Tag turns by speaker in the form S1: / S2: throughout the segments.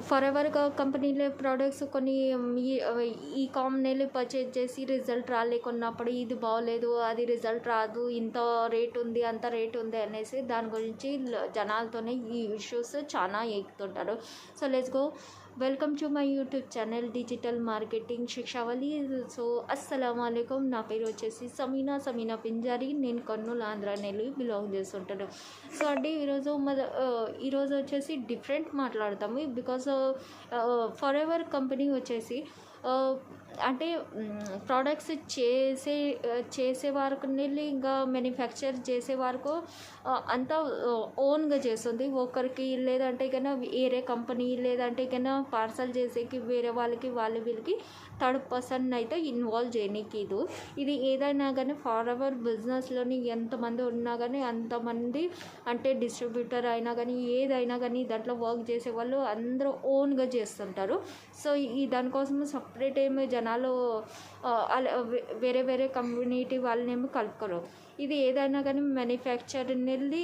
S1: For ever కంపెనీలో products కొన్ని ఈ కామ్ని పర్చేజ్ చేసి రిజల్ట్ రాలేకున్నప్పుడు ఇది బాగోలేదు, అది రిజల్ట్ రాదు, ఇంత రేట్ ఉంది అంత రేట్ ఉంది అనేసి దాని గురించి జనాలతోనే ఈ ఇష్యూస్ చాలా ఎక్కుతుంటారు. So let's go. Welcome to my YouTube channel digital marketing శిక్షావళి. సో అస్సలం అయికం. నా పేరు వచ్చేసి సమీనా పింజారి. నేను కర్నూలు ఆంధ్ర నెల్లూరు బిలాంగ్ చేస్తుంటాను. సో అంటే ఈరోజు వచ్చేసి డిఫరెంట్ మాట్లాడతాము. బికాస్ ఫర్ ఎవర్ కంపెనీ వచ్చేసి అంటే ప్రోడక్ట్స్ చేసే వరకు వెళ్ళి ఇంకా మ్యానుఫ్యాక్చర్ చేసే వరకు అంతా ఓన్గా చేస్తుంది. ఒకరికి లేదంటే కన్నా వేరే కంపెనీ లేదంటే కన్నా పార్సల్ చేసేకి వేరే వాళ్ళకి వీళ్ళకి థర్డ్ పర్సన్ అయితే ఇన్వాల్వ్ చేయనీకి ఇది ఏదైనా కానీ ఫర్ ఎవర్ బిజినెస్లోని ఎంతమంది ఉన్నా కానీ అంతమంది అంటే డిస్ట్రిబ్యూటర్ అయినా కానీ ఏదైనా కానీ దాంట్లో వర్క్ చేసే వాళ్ళు అందరూ ఓన్గా చేస్తుంటారు. సో ఈ దానికోసం సపరేట్ ఏమి జనాలు వేరే కమ్యూనిటీ వాళ్ళనేమో కలుపుకోరు. ఇది ఏదైనా కానీ మ్యానుఫ్యాక్చరింగ్ వెళ్ళి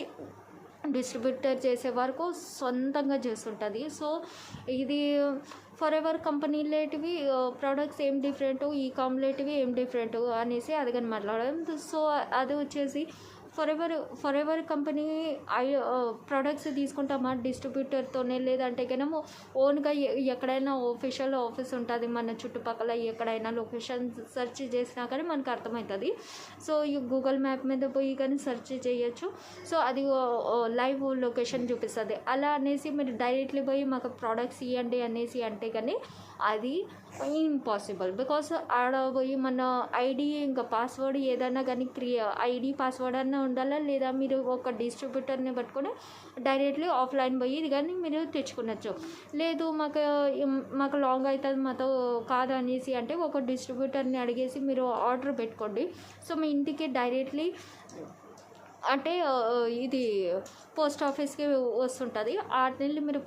S1: డిస్ట్రిబ్యూటర్ చేసే వరకు సొంతంగా చేస్తుంటుంది. సో ఇది ఫర్ ఎవర్ కంపెనీలేటివి ప్రోడక్ట్స్ ఏం డిఫరెంట్, ఈ కాంప్లేటివి ఏం డిఫరెంట్ అనేసి అది కానీ మాట్లాడడం. సో అది వచ్చేసి ఫర్ ఎవర్ కంపెనీ ప్రోడక్ట్స్ తీసుకుంటామా డిస్ట్రిబ్యూటర్తోనే, లేదంటే కనుక ఓన్గా ఎక్కడైనా ఆఫీషియల్ ఆఫీస్ ఉంటుంది మన చుట్టుపక్కల, ఎక్కడైనా లొకేషన్ సెర్చ్ చేసినా కానీ మనకు అర్థమవుతుంది. సో ఈ గూగుల్ మ్యాప్ మీద పోయి కానీ సెర్చ్ చేయొచ్చు. సో అది లైవ్ లొకేషన్ చూపిస్తుంది. అలా అనేసి మీరు డైరెక్ట్లీ పోయి మాకు ప్రోడక్ట్స్ ఇవ్వండి అనేసి అంటే కానీ అది ఇంపాసిబుల్. బికాస్ ఆడ పోయి మన ఐడి ఇంకా పాస్వర్డ్ ఏదైనా కానీ ఐడి పాస్వర్డ్ అన్నా ఉండాలా, లేదా మీరు ఒక డిస్ట్రిబ్యూటర్ని పట్టుకొని డైరెక్ట్లీ ఆఫ్లైన్ పోయి ఇది కానీ మీరు తెచ్చుకునొచ్చు. లేదు మాకు లాంగ్ అవుతుంది మాతో కాదు అనేసి అంటే ఒక డిస్ట్రిబ్యూటర్ని అడిగేసి మీరు ఆర్డర్ పెట్టుకోండి. సో మీ ఇంటికి డైరెక్ట్లీ అంటే ఇది పోస్ట్ ఆఫీస్కి వస్తుంటుంది. వాటిని మీరు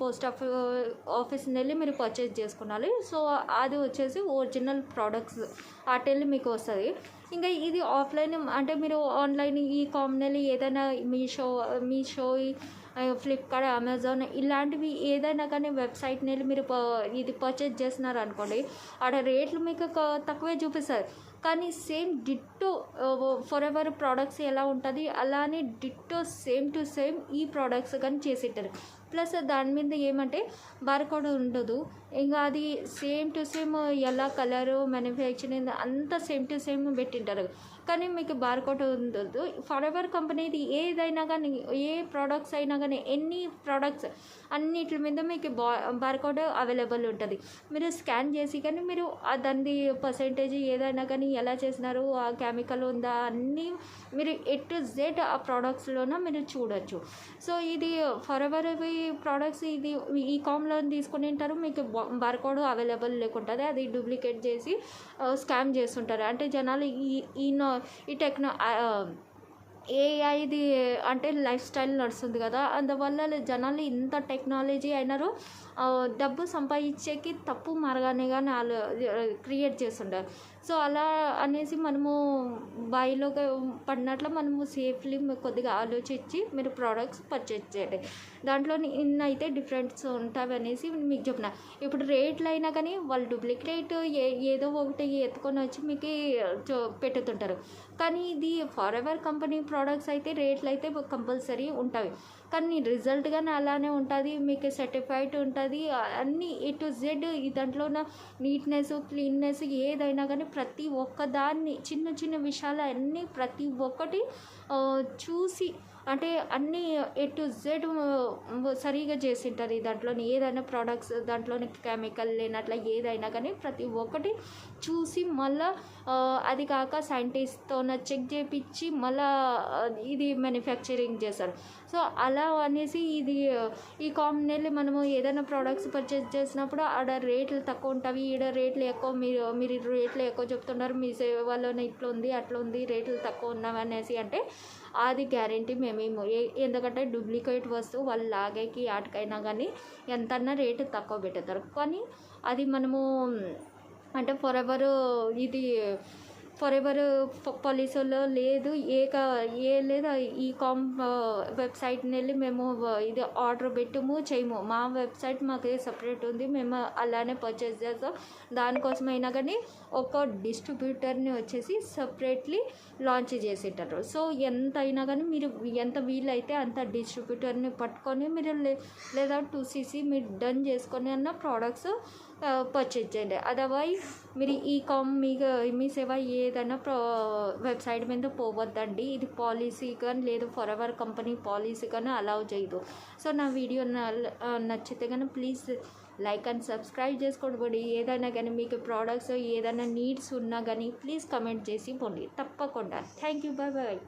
S1: ఆఫీస్ వెళ్ళి మీరు పర్చేజ్ చేసుకోవాలి. సో అది వచ్చేసి ఒరిజినల్ ప్రోడక్ట్స్ వాటిని మీకు వస్తుంది. ఇంకా ఇది ఆఫ్లైన్ అంటే మీరు ఆన్లైన్ ఈ కామ్నెల్ ఏదైనా మీషో ఫ్లిప్కార్ట్ అమెజాన్ ఇలాంటివి ఏదైనా కానీ వెబ్సైట్ వెళ్ళి మీరు ఇది పర్చేజ్ చేస్తున్నారు అనుకోండి, ఆడ రేట్లు మీకు తక్కువే చూపిస్తారు. కానీ same ditto for ever products ఎలా ఉంటుంది అలానే డిట్టో సేమ్ టు సేమ్ ఈ ప్రోడక్ట్స్ కానీ చేసేటారు. ప్లస్ దాని మీద ఏమంటే బార్కోడ్ ఉండదు. ఇంకా అది సేమ్ టు సేమ్ ఎలా కలరు మ్యానుఫ్యాక్చరింగ్ అంతా సేమ్ టు సేమ్ పెట్టింటారు. కానీ మీకు బార్కోడ్ ఉండదు. ఫర్ ఎవర్ కంపెనీది ఏదైనా కానీ ఏ ప్రోడక్ట్స్ అయినా కానీ ఎన్ని ప్రోడక్ట్స్ అన్నిటి మీద మీకు బార్కోడ్ అవైలబుల్ ఉంటుంది. మీరు స్కాన్ చేసి కానీ మీరు దాని పర్సెంటేజ్ ఏదైనా కానీ ఎలా చేసినారు, ఆ కెమికల్ ఉందా అన్నీ మీరు ఎట్ టు జెడ్ ఆ ప్రోడక్ట్స్లోన మీరు చూడొచ్చు. సో ఇది ఫర్ ఎవర్ ప్రోడక్ట్స్ ఇది ఈ కామ్లో తీసుకుని ఉంటారు. మీకు బార్కోడ్ అవైలబుల్ లేకుంటుంది. అది డూప్లికేట్ చేసి స్కామ్ చేస్తుంటారు. అంటే జనాలు ఈ ఏఐది అంటే లైఫ్ స్టైల్ నడుస్తుంది కదా, అందువల్ల జనాలు ఇంత టెక్నాలజీ అయినారు డబ్బు సంపాదించేకి తప్పు మార్గాన్ని కానీ వాళ్ళు క్రియేట్ చేస్తుంటారు. సో అలా అనేసి మనము బాయిలో పడినట్లు మనము సేఫ్లీ కొద్దిగా ఆలోచించి మీరు ప్రోడక్ట్స్ పర్చేజ్ చేయండి. దాంట్లో ఇన్నైతే డిఫరెన్స్ ఉంటాయి అనేసి మీకు చెప్పిన. ఇప్పుడు రేట్లు అయినా కానీ వాళ్ళు డూప్లికేట్ ఏదో ఒకటి ఎత్తుకొని వచ్చి మీకు పెట్టుతుంటారు. కానీ ఇది ఫర్ ఎవర్ కంపెనీ ప్రోడక్ట్స్ అయితే రేట్లు అయితే కంపల్సరీ ఉంటాయి. కానీ రిజల్ట్ కానీ అలానే ఉంటుంది, మీకు సర్టిఫైడ్ ఉంటుంది. అన్నీ ఏ టు జెడ్ దాంట్లో ఉన్న నీట్నెస్ క్లీన్నెస్ ఏదైనా కానీ ప్రతి ఒక్కదాన్ని చిన్న విషయాలు అన్నీ ప్రతి ఒక్కటి చూసి అంటే అన్నీ ఏ టు జెడ్ సరిగా చేసింటారు. దాంట్లోని ఏదైనా ప్రోడక్ట్స్ దాంట్లోని కెమికల్ లేనట్ల ఏదైనా కానీ ప్రతి ఒక్కటి చూసి మళ్ళీ అది కాక సైంటిస్ట్తో చెక్ చేయించి మళ్ళీ ఇది మ్యానుఫ్యాక్చరింగ్ చేస్తారు. సో అలా అనేసి ఇది ఈ కామ్నెల్ మనము ఏదైనా ప్రోడక్ట్స్ పర్చేజ్ చేసినప్పుడు ఆడ రేట్లు తక్కువ ఉంటాయి, ఈడ రేట్లు ఎక్కువ, మీరు రేట్లు ఎక్కువ చెప్తున్నారు, మీ సేవలోనే ఇట్లా ఉంది అట్లా ఉంది రేట్లు తక్కువ ఉన్నవి అనేసి అంటే అది గ్యారంటీ మేమేమో. ఎందుకంటే డూప్లికేట్ వస్తువు వాళ్ళు లాగేకి ఆటకైనా కానీ ఎంతన్నా రేటు తక్కువ పెడతారు. కానీ అది మనము అంటే ఫర్ ఎవర్ ఇది ఫర్ ఎవర్ పాలిసీలో లేదు, ఏ లేదా ఈ వెబ్సైట్ని వెళ్ళి మేము ఇది ఆర్డర్ పెట్టము చేయము, మా వెబ్సైట్ మాకు సపరేట్ ఉంది, మేము అలానే పర్చేస్ చేస్తాం. దానికోసమైనా కానీ ఒక డిస్ట్రిబ్యూటర్ని వచ్చేసి సపరేట్లీ లాంచ్ చేసేటారు. సో ఎంత అయినా కానీ మీరు ఎంత వీలైతే అంత డిస్ట్రిబ్యూటర్ని పట్టుకొని మీరు లేదా 2cc మీరు డన్ చేసుకొని అన్న ప్రోడక్ట్స్ పర్చేజ్ చేయండి. అదర్వైజ్ మీరు మీ సేవ ఏదైనా వెబ్సైట్ మీద పోవద్దండి. ఇది పాలసీ కానీ లేదు ఫర్ ఎవర్ కంపెనీ పాలసీ కానీ అలౌ చేయదు. సో నా వీడియో నచ్చితే కానీ ప్లీజ్ లైక్ అండ్ సబ్స్క్రైబ్ చేసుకోండి. ఏదైనా కానీ మీకు ప్రోడక్ట్స్ ఏదైనా నీడ్స్ ఉన్నా కానీ ప్లీజ్ కమెంట్ చేసి పోండి తప్పకుండా. Thank you, bye bye.